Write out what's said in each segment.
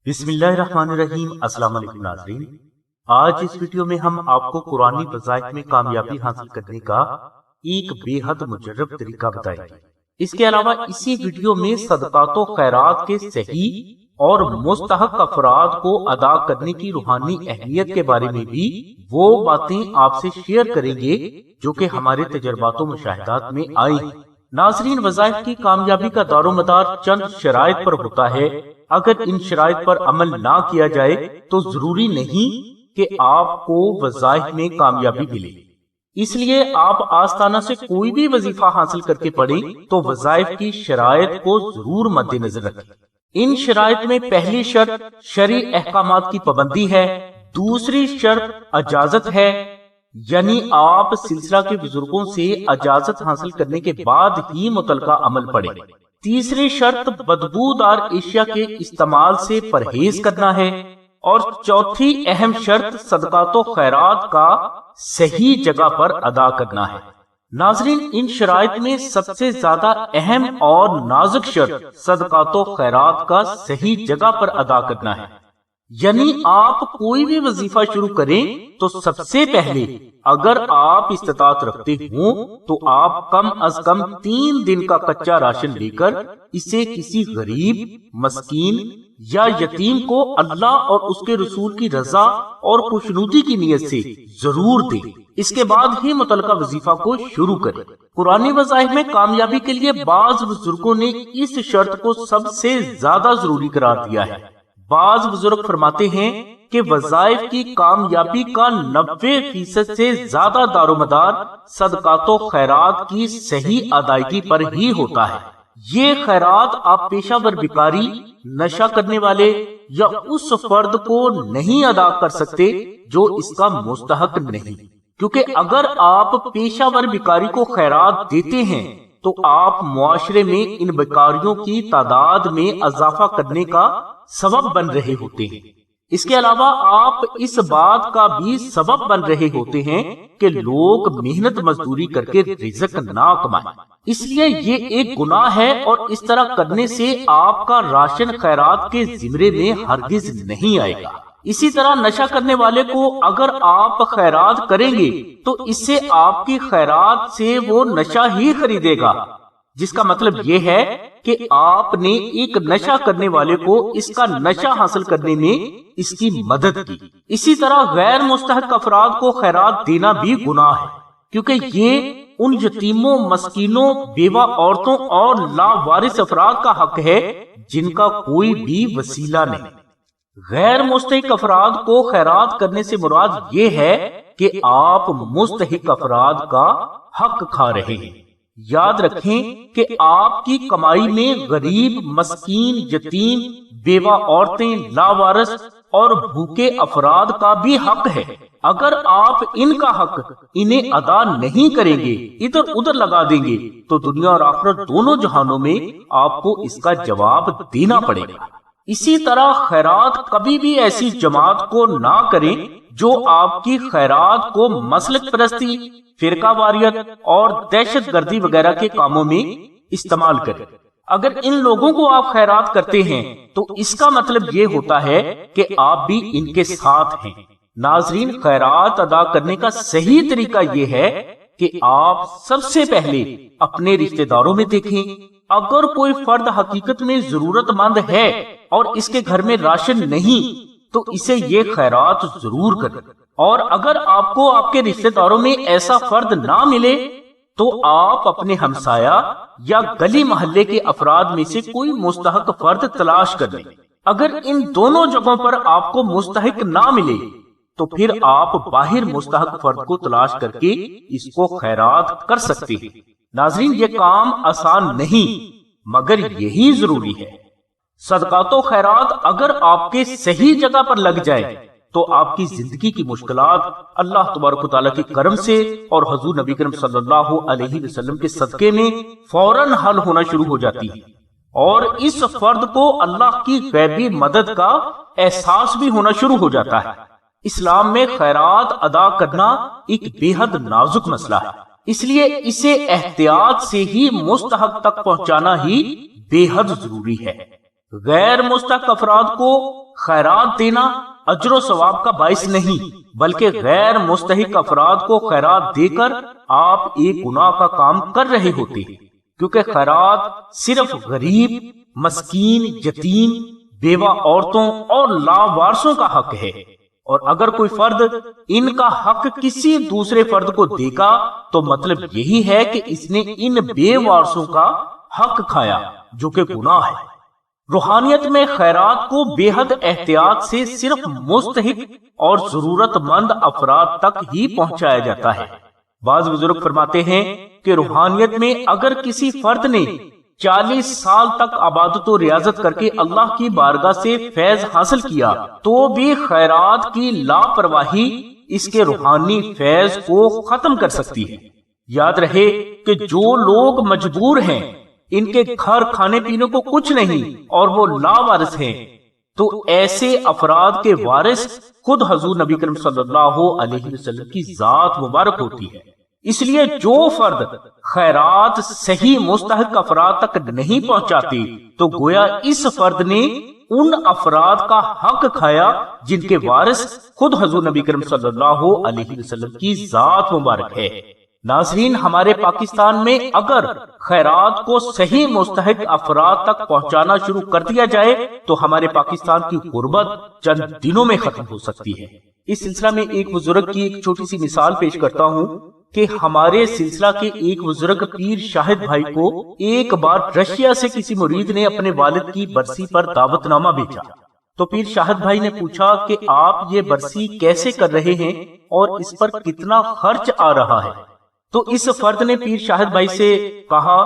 بسم اللہ الرحمن الرحیم۔ السلام علیکم ناظرین، آج اس ویڈیو میں ہم آپ کو قرآنی وظائف میں کامیابی حاصل کرنے کا ایک بے حد مجرب طریقہ بتائیں گے۔ اس کے علاوہ اسی ویڈیو میں صدقات و خیرات کے صحیح اور مستحق افراد کو ادا کرنے کی روحانی اہمیت کے بارے میں بھی وہ باتیں آپ سے شیئر کریں گے جو کہ ہمارے تجربات و مشاہدات میں آئی ہیں۔ ناظرین، وظائف کی کامیابی کا دار و مدار چند شرائط پر ہوتا ہے۔ اگر ان شرائط پر عمل نہ کیا جائے تو ضروری نہیں کہ آپ کو وظائف میں کامیابی ملے۔ اس لیے آپ آستانہ سے کوئی بھی وظیفہ حاصل کر کے پڑھیں تو وظائف کی شرائط کو ضرور مد نظر رکھیں۔ ان شرائط میں پہلی شرط شرعی احکامات کی پابندی ہے، دوسری شرط اجازت ہے، یعنی آپ سلسلہ کے بزرگوں سے اجازت حاصل کرنے کے بعد ہی متعلقہ عمل پڑھیں۔ تیسری شرط بدبودار اشیاء کے استعمال سے پرہیز کرنا ہے، اور چوتھی اہم شرط صدقات و خیرات کا صحیح جگہ پر ادا کرنا ہے۔ ناظرین، ان شرائط میں سب سے زیادہ اہم اور نازک شرط صدقات و خیرات کا صحیح جگہ پر ادا کرنا ہے۔ یعنی آپ کوئی بھی وظیفہ شروع کریں تو سب سے پہلے اگر آپ استطاعت رکھتے ہوں تو آپ کم از کم 3 دن کا کچا راشن لے کر اسے کسی غریب، مسکین یا یتیم کو اللہ اور اس کے رسول کی رضا اور خوشنودی کی نیت سے ضرور دیں۔ اس کے بعد ہی متعلقہ وظیفہ کو شروع کریں۔ قرآنی وظائف میں کامیابی کے لیے بعض بزرگوں نے اس شرط کو سب سے زیادہ ضروری قرار دیا ہے۔ بعض بزرگ فرماتے ہیں کہ وظائف کی کامیابی کا 90% سے زیادہ دار و مدار صدقات و خیرات کی صحیح ادائیگی پر ہی ہوتا ہے۔ یہ خیرات آپ پیشہ ور بیکاری، نشہ کرنے والے یا اس فرد کو نہیں ادا کر سکتے جو اس کا مستحق نہیں، کیونکہ اگر آپ پیشہ ور بیکاری کو خیرات دیتے ہیں تو آپ معاشرے میں ان بیکاریوں کی تعداد میں اضافہ کرنے کا سبب بن رہے ہوتے ہیں۔ اس کے علاوہ آپ اس بات کا بھی سبب بن رہے ہوتے ہیں کہ لوگ محنت مزدوری کر کے رزق نہ کمائیں۔ اس لیے یہ ایک گناہ ہے، اور اس طرح کرنے سے آپ کا راشن خیرات کے زمرے میں ہرگز نہیں آئے گا۔ اسی طرح نشہ کرنے والے کو اگر آپ خیرات کریں گے تو اس سے آپ کی خیرات سے وہ نشہ ہی خریدے گا، جس کا مطلب یہ ہے کہ آپ نے ایک نشہ کرنے والے کو اس کا نشہ حاصل کرنے میں اس کی مدد کی۔ اسی طرح غیر مستحق افراد کو خیرات دینا بھی گناہ ہے، کیونکہ یہ ان یتیموں، مسکینوں، بیوہ عورتوں اور لاوارث افراد کا حق ہے جن کا کوئی بھی وسیلہ نہیں۔ غیر مستحق افراد کو خیرات کرنے سے مراد یہ ہے کہ آپ مستحق افراد کا حق کھا رہے ہیں۔ یاد رکھیں کہ آپ کی کمائی میں غریب، مسکین، یتیم، بیوہ عورتیں، لاوارث اور بھوکے افراد کا بھی حق ہے۔ اگر آپ ان کا حق انہیں ادا نہیں کریں گے، ادھر ادھر لگا دیں گے، تو دنیا اور آخرت دونوں جہانوں میں آپ کو اس کا جواب دینا پڑے گا۔ اسی طرح خیرات کبھی بھی ایسی جماعت کو نہ کریں جو آپ کی خیرات کو مسلک پرستی، فرقہ واریت اور دہشت گردی وغیرہ کے کاموں میں استعمال کریں۔ اگر ان لوگوں کو آپ خیرات کرتے ہیں تو اس کا مطلب یہ ہوتا ہے کہ آپ بھی ان کے ساتھ ہیں۔ ناظرین، خیرات ادا کرنے کا صحیح طریقہ یہ ہے کہ آپ سب سے پہلے اپنے رشتہ داروں میں دیکھیں۔ اگر کوئی فرد حقیقت میں ضرورت مند ہے اور اس کے گھر میں راشن نہیں تو اسے یہ خیرات ضرور کریں، اور اگر آپ کو آپ کے رشتہ داروں میں ایسا فرد نہ ملے تو آپ اپنے ہمسایہ یا گلی محلے کے افراد میں سے کوئی مستحق فرد تلاش کر لیں۔ اگر ان دونوں جگہوں پر آپ کو مستحق نہ ملے تو پھر آپ باہر مستحق فرد کو تلاش کر کے اس کو خیرات کر سکتے ہیں۔ ناظرین، یہ کام آسان نہیں مگر یہی ضروری ہے۔ صدقات و خیرات اگر آپ کے صحیح جگہ پر لگ جائے تو آپ کی زندگی کی مشکلات اللہ تبارک و تعالیٰ کے کرم سے اور حضور نبی کریم صلی اللہ علیہ وسلم کے صدقے میں فوراً حل ہونا شروع ہو جاتی ہے، اور اس فرد کو اللہ کی غیبی مدد کا احساس بھی ہونا شروع ہو جاتا ہے۔ اسلام میں خیرات ادا کرنا ایک بے حد نازک مسئلہ ہے، اس لیے اسے احتیاط سے ہی مستحق تک پہنچانا ہی بے حد ضروری ہے۔ غیر مستحق افراد کو خیرات دینا اجر و ثواب کا باعث نہیں، بلکہ غیر مستحق افراد کو خیرات دے کر آپ ایک گناہ کا کام کر رہے ہوتے ہیں، کیونکہ خیرات صرف غریب، مسکین، یتیم، بیوہ عورتوں اور لاوارثوں کا حق ہے، اور اگر کوئی فرد ان کا حق کسی دوسرے فرد کو دے گا تو مطلب یہی ہے کہ اس نے ان بے وارثوں کا حق کھایا، جو کہ گناہ ہے۔ روحانیت میں خیرات کو بے حد احتیاط سے صرف مستحق اور ضرورت مند افراد تک ہی پہنچایا جاتا ہے۔ بعض بزرگ فرماتے ہیں کہ روحانیت میں اگر کسی فرد نے 40 سال تک عبادت و ریاضت کر کے اللہ کی بارگاہ سے فیض حاصل کیا تو بھی خیرات کی لاپرواہی اس کے روحانی فیض کو ختم کر سکتی ہے۔ یاد رہے کہ جو لوگ مجبور ہیں، ان کے گھر کھانے پینے کو کچھ نہیں اور وہ لاوارث ہیں، تو ایسے افراد کے وارث خود حضور نبی کریم صلی اللہ علیہ وسلم کی ذات مبارک ہوتی ہے۔ اس لیے جو فرد خیرات صحیح مستحق افراد تک نہیں پہنچاتی تو گویا اس فرد نے ان افراد کا حق کھایا جن کے وارث خود حضور نبی کریم صلی اللہ علیہ وسلم کی ذات مبارک ہے۔ ناظرین، ہمارے پاکستان میں اگر خیرات کو صحیح مستحق افراد تک پہنچانا شروع کر دیا جائے تو ہمارے پاکستان کی غربت چند دنوں میں ختم ہو سکتی ہے۔ اس سلسلہ میں ایک بزرگ کی ایک چھوٹی سی مثال پیش کرتا ہوں کہ ہمارے سلسلہ کے ایک بزرگ پیر شاہد بھائی کو ایک بار رشیا سے کسی مرید نے اپنے والد کی برسی پر دعوت نامہ بھیجا، تو پیر شاہد بھائی نے پوچھا کہ آپ یہ برسی کیسے کر رہے ہیں اور اس پر کتنا خرچ آ رہا ہے؟ تو اس فرد نے پیر شاہد بھائی سے کہا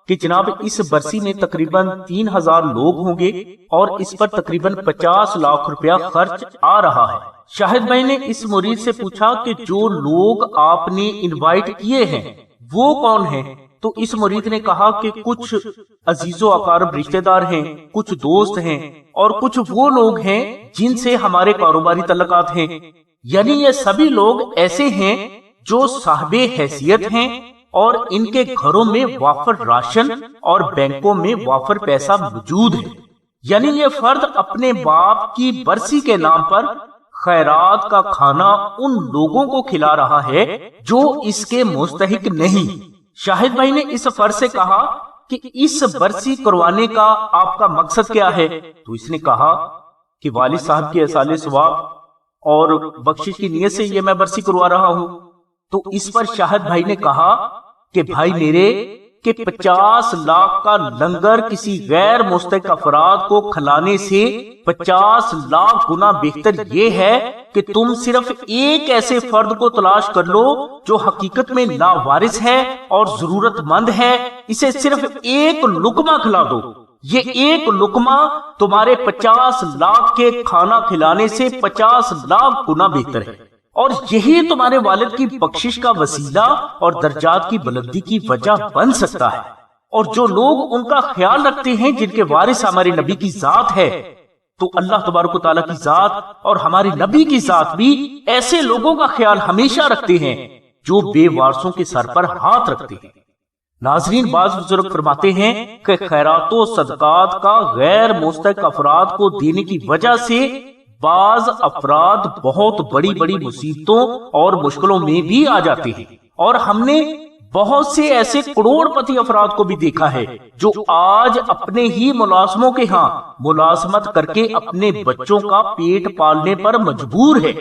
کہ جناب اس برسی میں تقریباً 3000 لوگ ہوں گے اور اس پر تقریباً 50 لاکھ روپیہ خرچ آ رہا ہے۔ شاہد بھائی نے اس مرید سے پوچھا کہ جو لوگ آپ نے انوائٹ کیے ہیں وہ کون ہیں؟ تو اس مرید نے کہا کہ کچھ عزیز و اقارب رشتہ دار ہیں، کچھ دوست ہیں اور کچھ وہ لوگ ہیں جن سے ہمارے کاروباری تعلقات ہیں، یعنی یہ سبھی لوگ ایسے ہیں جو صاحب حیثیت ہیں اور ان کے گھروں میں وافر راشن اور بینکوں میں وافر پیسہ موجود ہے۔ یعنی یہ فرد اپنے باپ کی برسی کے نام پر خیرات کا کھانا ان لوگوں کو کھلا رہا ہے جو اس کے مستحق نہیں۔ شاہد بھائی نے اس فرد سے کہا کہ اس برسی کروانے کا آپ کا مقصد کیا ہے؟ تو اس نے کہا کہ والد صاحب کی ایصال ثواب اور بخشش کی نیت سے یہ میں برسی کروا رہا ہوں۔ تو اس پر شاہد بھائی نے کہا کہ بھائی میرے کہ 50 لاکھ کا لنگر کسی غیر مستحق افراد کو کھلانے سے 50 لاکھ گنا بہتر یہ ہے کہ تم صرف ایک ایسے فرد کو تلاش کر لو جو حقیقت میں لاوارث ہے اور ضرورت مند ہے، اسے صرف ایک لقمہ کھلا دو۔ یہ ایک لقمہ تمہارے 50 لاکھ کے کھانا کھلانے سے 50 لاکھ گنا بہتر ہے، اور یہی تمہارے والد کی بخشش کا وسیلہ اور درجات کی بلندی کی وجہ بن سکتا ہے۔ اور جو لوگ ان کا خیال رکھتے ہیں جن کے وارث ہمارے نبی کی ذات ہے، تو اللہ تبارک و تعالیٰ کی ذات اور ہمارے نبی کی ذات بھی ایسے لوگوں کا خیال ہمیشہ رکھتے ہیں جو بے وارثوں کے سر پر ہاتھ رکھتے ہیں۔ ناظرین، بعض بزرگ فرماتے ہیں کہ خیرات و صدقات کا غیر مستحق افراد کو دینے کی وجہ سے بعض افراد بہت بڑی بڑی مصیبتوں اور مشکلوں میں بھی آ جاتے ہیں، اور ہم نے بہت سے ایسے کروڑ پتی افراد کو بھی دیکھا ہے جو آج اپنے ہی ملازموں کے ہاں ملازمت کر کے اپنے بچوں کا پیٹ پالنے پر مجبور ہے۔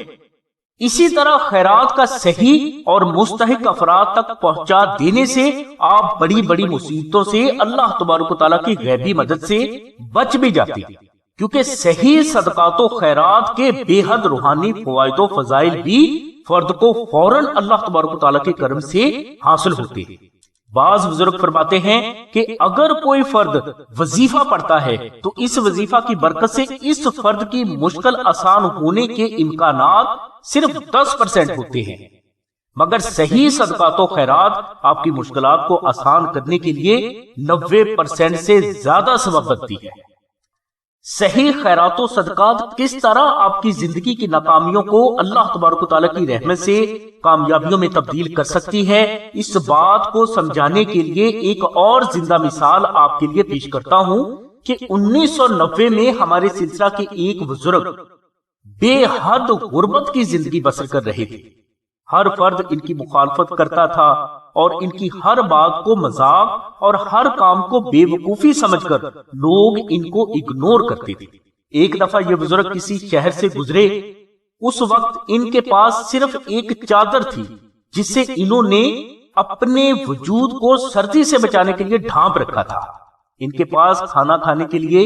اسی طرح خیرات کا صحیح اور مستحق افراد تک پہنچا دینے سے آپ بڑی بڑی مصیبتوں سے اللہ تبارک و تعالیٰ کی غیبی مدد سے بچ بھی جاتے ہیں، کیونکہ صحیح صدقات و خیرات کے بے حد روحانی فوائد و فضائل بھی فرد کو فوراً اللہ تبارک و تعالیٰ کے کرم سے حاصل ہوتے ہیں۔ بعض بزرگ فرماتے ہیں کہ اگر کوئی فرد وظیفہ پڑھتا ہے تو اس وظیفہ کی برکت سے اس فرد کی مشکل آسان ہونے کے امکانات صرف 10% ہوتے ہیں، مگر صحیح صدقات و خیرات آپ کی مشکلات کو آسان کرنے کے لیے 90% سے زیادہ سبب بنتی ہے۔ صحیح خیرات و صدقات کس طرح آپ کی زندگی کی ناکامیوں کو اللہ تبارک و تعالیٰ کی رحمت سے کامیابیوں میں تبدیل کر سکتی ہے، اس بات کو سمجھانے کے لیے ایک اور زندہ مثال آپ کے لیے پیش کرتا ہوں کہ 1990 میں ہمارے سلسلہ کے ایک بزرگ بے حد غربت کی زندگی بسر کر رہے تھے. ہر فرد ان کی مخالفت کرتا تھا اور ان کی ہر بات کو مذاق اور ہر کام کو بے وقوفی سمجھ کر لوگ ان کو اگنور کرتے تھے. ایک دفعہ یہ بزرگ کسی شہر سے گزرے. اس وقت ان کے پاس صرف ایک چادر تھی جس سے انہوں نے اپنے وجود کو سردی سے بچانے کے لیے ڈھانپ رکھا تھا. ان کے پاس کھانا کھانے کے لیے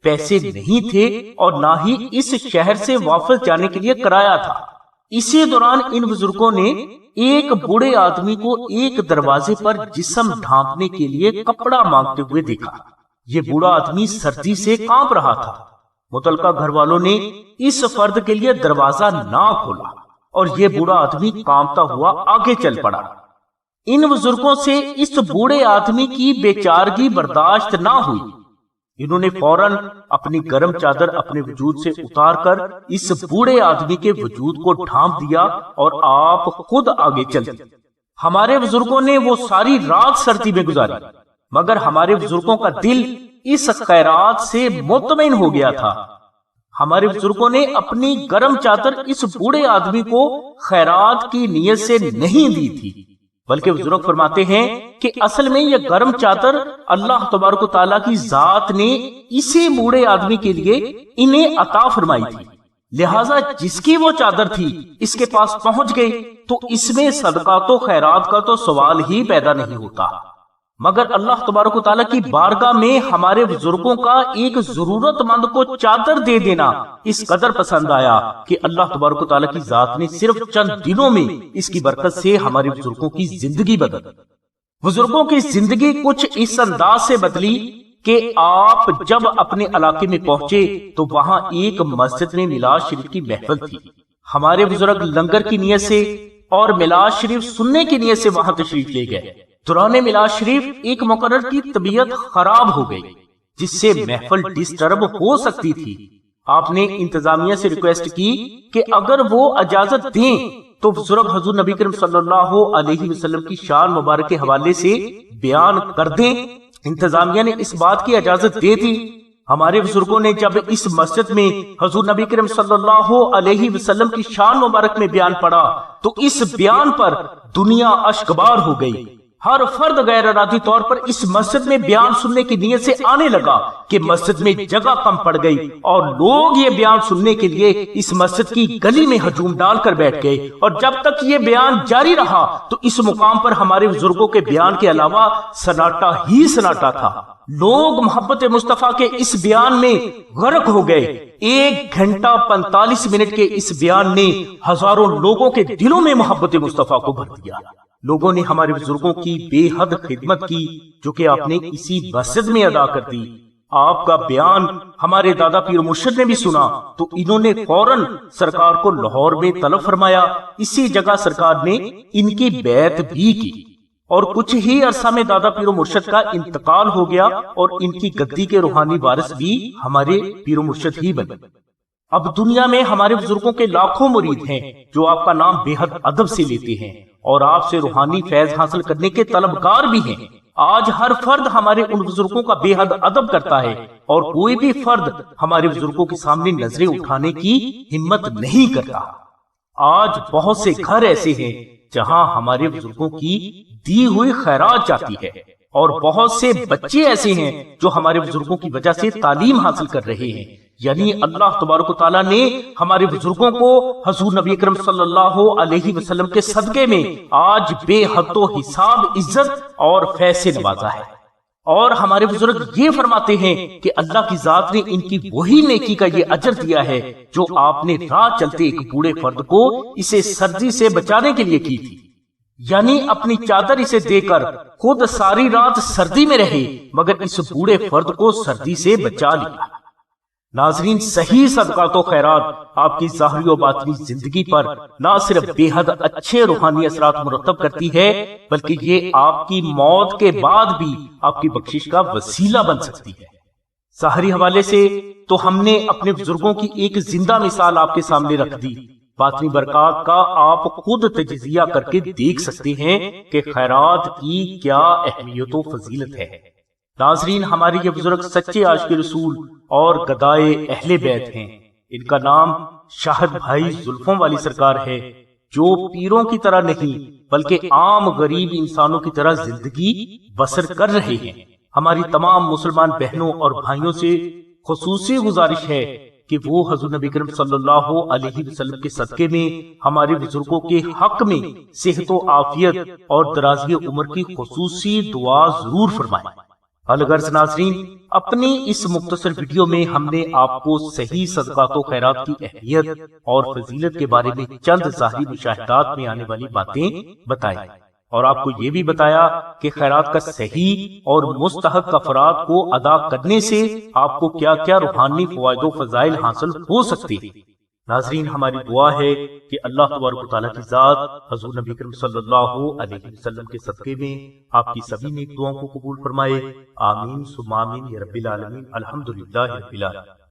پیسے نہیں تھے اور نہ ہی اس شہر سے واپس جانے کے لیے کرایہ تھا. اسی دوران ان بزرگوں نے ایک بوڑھے آدمی کو ایک دروازے پر جسم ڈھانپنے کے لیے کپڑا مانگتے ہوئے دیکھا. یہ بوڑھا آدمی سردی سے کانپ رہا تھا. متعلقہ گھر والوں نے اس فرد کے لیے دروازہ نہ کھولا اور یہ بوڑھا آدمی کانپتا ہوا آگے چل پڑا. ان بزرگوں سے اس بوڑھے آدمی کی بیچارگی برداشت نہ ہوئی. انہوں نے فوراً اپنی گرم چادر اپنے وجود سے اتار کر اس بوڑھے آدمی کے وجود کو ڈھانپ دیا اور آپ خود آگے چل دیے. ہمارے بزرگوں نے وہ ساری رات سردی میں گزاری مگر ہمارے بزرگوں کا دل اس خیرات سے مطمئن ہو گیا تھا. ہمارے بزرگوں نے اپنی گرم چادر اس بوڑھے آدمی کو خیرات کی نیت سے نہیں دی تھی بلکہ بزرگ فرماتے ہیں کہ اصل میں یہ گرم چادر اللہ تبارک و تعالیٰ کی ذات نے اسی بوڑھے آدمی کے لیے انہیں عطا فرمائی تھی. لہٰذا جس کی وہ چادر تھی اس کے پاس پہنچ گئی تو اس میں صدقات و خیرات کا تو سوال ہی پیدا نہیں ہوتا. مگر اللہ تبارک و تعالیٰ کی بارگاہ میں ہمارے بزرگوں کا ایک ضرورت مند کو چادر دے دینا اس قدر پسند آیا کہ اللہ تبارک و تعالیٰ کی ذات نے صرف چند دنوں میں اس کی برکت سے ہمارے بزرگوں کی زندگی بدل. بزرگوں کی زندگی کچھ اس انداز سے بدلی کہ آپ جب اپنے علاقے میں پہنچے تو وہاں ایک مسجد میں میلاد شریف کی محفل تھی. ہمارے بزرگ لنگر کی نیت سے اور میلاد شریف سننے کی نیت سے وہاں تشریف لے گئے. دوران میلاد شریف ایک مقرر کی طبیعت خراب ہو گئی جس سے محفل ڈسٹرب ہو سکتی تھی. آپ نے انتظامیہ سے ریکویسٹ کی کہ اگر وہ اجازت دیں تو بزرگ حضور نبی کریم صلی اللہ علیہ وسلم کی شان مبارک کے حوالے سے بیان کر دیں. انتظامیہ نے اس بات کی اجازت دے دی. ہمارے بزرگوں نے جب اس مسجد میں حضور نبی کریم صلی اللہ علیہ وسلم کی شان مبارک میں بیان پڑھا تو اس بیان پر دنیا اشکبار ہو گئی. ہر فرد غیر ارادی طور پر اس مسجد میں بیان سننے کی نیت سے آنے لگا کہ مسجد میں جگہ کم پڑ گئی اور لوگ یہ بیان سننے کے لیے اس مسجد کی گلی میں ہجوم ڈال کر بیٹھ گئے. اور جب تک یہ بیان جاری رہا تو اس مقام پر ہمارے بزرگوں کے بیان کے علاوہ سناٹا ہی سناٹا تھا. لوگ محبت مصطفیٰ کے اس بیان میں غرق ہو گئے. 1 گھنٹہ 45 منٹ کے اس بیان نے ہزاروں لوگوں کے دلوں میں محبت مصطفیٰ کو بھر دیا. لوگوں نے ہمارے بزرگوں کی بے حد خدمت کی جو کہ آپ نے اسی مسجد میں ادا کر دی. آپ کا بیان ہمارے دادا پیر مرشد نے بھی سنا تو انہوں نے فوراً سرکار کو لاہور میں طلب فرمایا. اسی جگہ سرکار نے ان کی بیعت بھی کی اور کچھ ہی عرصہ میں دادا پیر مرشد کا انتقال ہو گیا اور ان کی گدی کے روحانی وارث بھی ہمارے پیر مرشد ہی بنے. اب دنیا میں ہمارے بزرگوں کے لاکھوں مرید ہیں جو آپ کا نام بے حد ادب سے لیتے ہیں اور آپ سے روحانی فیض حاصل کرنے کے طلبگار بھی ہیں. آج ہر فرد ہمارے ان بزرگوں کا بے حد ادب کرتا ہے اور کوئی بھی فرد ہمارے بزرگوں کے سامنے نظریں اٹھانے کی ہمت نہیں کرتا. آج بہت سے گھر ایسے ہیں جہاں ہمارے بزرگوں کی دی ہوئی خیرات جاتی ہے اور بہت سے بچے ایسے ہیں جو ہمارے بزرگوں کی وجہ سے تعلیم حاصل کر رہے ہیں. یعنی اللہ تبارک و تعالیٰ نے ہمارے بزرگوں کو حضور نبی اکرم صلی اللہ علیہ وسلم کے صدقے میں آج بے حد و حساب عزت اور فیض سے نوازا ہے. اور ہمارے بزرگ یہ فرماتے ہیں کہ اللہ کی ذات نے ان کی وہی نیکی کا یہ اجر دیا ہے جو آپ نے راہ چلتے ایک بوڑھے فرد کو اسے سردی سے بچانے کے لیے کی تھی. یعنی اپنی چادر اسے دے کر خود ساری رات سردی میں رہے مگر اس بوڑھے فرد کو سردی سے بچا لیا. ناظرین، صحیح صدقات و خیرات آپ کی ظاہری و باطنی زندگی پر نہ صرف بے حد اچھے روحانی اثرات مرتب کرتی ہے بلکہ یہ آپ کی موت کے بعد بھی آپ کی بخشش کا وسیلہ بن سکتی ہے. ظاہری حوالے سے تو ہم نے اپنے بزرگوں کی ایک زندہ مثال آپ کے سامنے رکھ دی. باطنی برکات کا آپ خود تجزیہ کر کے دیکھ سکتے ہیں کہ خیرات کی کیا اہمیت و فضیلت ہے. ناظرین، ہمارے یہ بزرگ سچے عاشق رسول اور گدائے اہل بیت ہیں۔ ان کا نام شاہد بھائی زلفوں والی سرکار ہے، جو پیروں کی طرح نہیں بلکہ عام غریب انسانوں کی طرح زندگی بسر کر رہے ہیں۔ ہماری تمام مسلمان بہنوں اور بھائیوں سے خصوصی گزارش ہے کہ وہ حضور نبی کریم صلی اللہ علیہ وسلم کے صدقے میں ہمارے بزرگوں کے حق میں صحت و عافیت اور درازی عمر کی خصوصی دعا ضرور فرمائیں۔ الغرض ناظرین، اپنی اس مختصر ویڈیو میں ہم نے آپ کو صحیح صدقات و خیرات کی اہمیت اور فضیلت کے بارے میں چند ظاہری مشاہدات میں آنے والی باتیں بتائی، اور آپ کو یہ بھی بتایا کہ خیرات کا صحیح اور مستحق افراد کو ادا کرنے سے آپ کو کیا کیا روحانی فوائد و فضائل حاصل ہو سکتے ہیں۔ ناظرین، ہماری دعا ہے کہ اللہ تبارک و تعالیٰ کی ذات حضور نبی کریم صلی اللہ علیہ وسلم کے صدقے میں آپ کی سبھی نیک دعاؤں کو قبول فرمائے۔ آمین ثم آمین یا رب العالمین۔ الحمدللہ رب العالمین۔